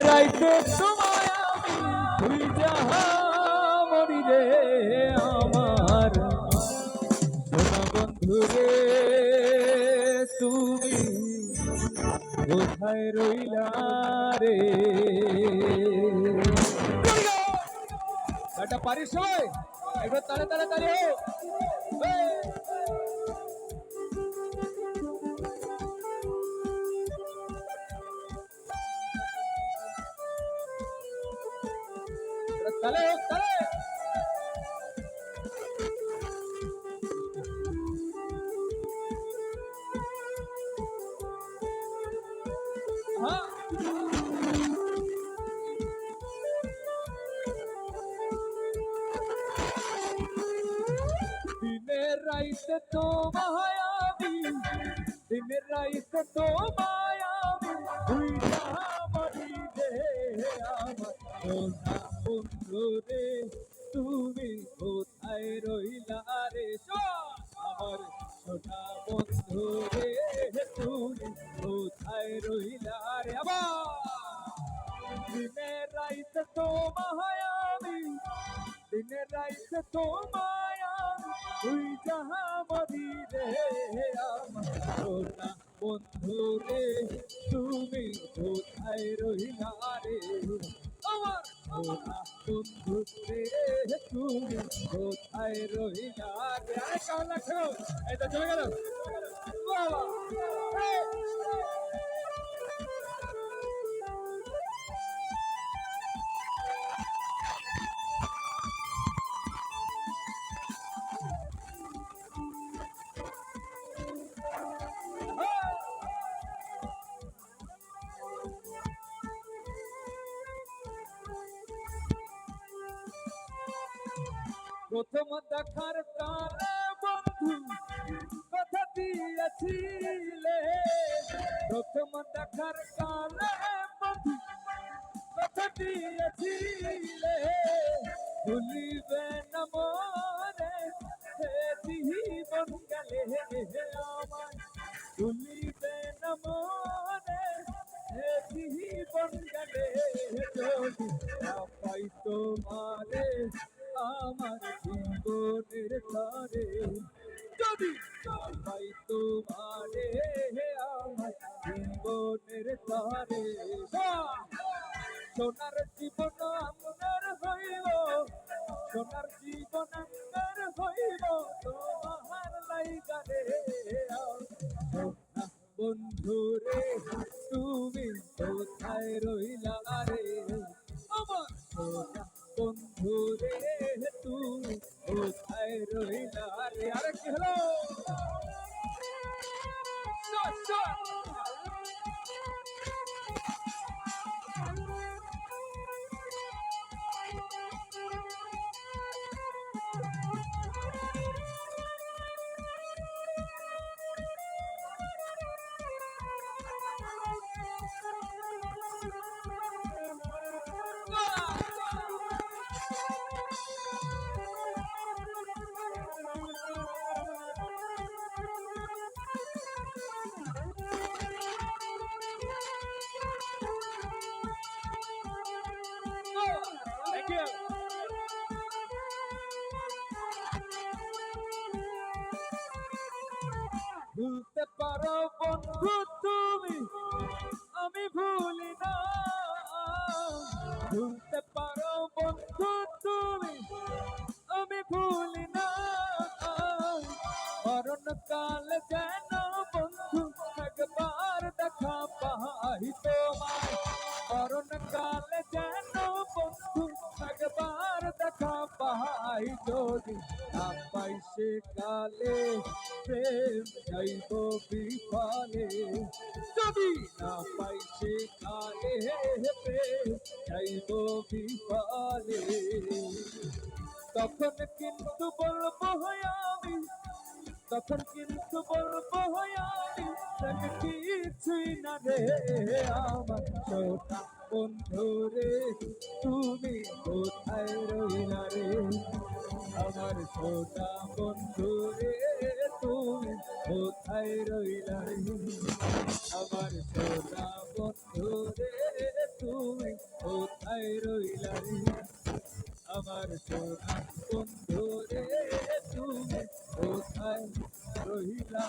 রাইতে তোমায় আমি তুই যাহা মরি রে আমার সোনা বন্ধু রে তুমি কোথায় রইলা রে এটা পারিস সবাই একবার তালে তালে তালে তালে তালে হ্যাঁ দিনের রাইতে তোমায় আমি দিনের রাইতে তোমায় আমি তুই যাহা মরি রে আমার সোনা বন্ধু রে তুমি কোথায় রইলা রে আমার সোনা বন্ধু রে তুমি কোথায় রইলা রে আবার দিনের রাইতে তোমায় আমি দিনের রাইতে তোমায় আমি তুই যাহা মরি রে আমার সোনা বন্ধু রে তুমি কোথায় রইলা রে আমার সোনা বন্ধু রে তুমি কোথায় রইলা রে আরে কেমন লাগছে এই তো চলে গেল বাবা প্রথম দেখার কালে বন্ধু কথা দিয়েছিলে প্রথম দেখার কালে বন্ধু কথা দিয়েছিলে ভুলিবে না মনে হে জীবন গেলে আমার ভুলিবে না মনে হে জীবন গেলে যদি না পাই তোমারে আমার জীবনের তরে যদি পাই তোমারে আমার জীবনের তরে সোনার জীবন আমার হইব সোনার জীবন আমার হইব তোমার লাইগা রে সোনা বন্ধু রে তুমি কোথায় রইলা রে আমার সোনা বন্ধু রে তুমি কোথায় রইলা রে আরে কি হলো Thank you. ভুলতে পারো বন্ধু তুমি আমি ভুলি না ভুলতে পারো বন্ধু তুমি আমি ভুলি না মরণ কাল যেন বন্ধু একবার দেখা পাই তোমায় মরণ কাল যেন বন্ধু একবার দেখা পাই যদি না পাই সে কালে প্রেম যাইব বিফলে যদি না পাই সে কালে প্রেম যাইব বিফলে তখন কিন্তু বলবো আমি তখন কিন্তু বলবো আমি তাকে কিছুই না রে আমার সোনা বন্ধু রে তুমি কোথায় রইলা রে আমার সোনা বন্ধু রে তুমি কোথায় রইলা রে আমার সোনা বন্ধু রে তুমি তুমি কোথায় রইলা রে আমার সোনা বন্ধু রে তুমি কোথায় রইলা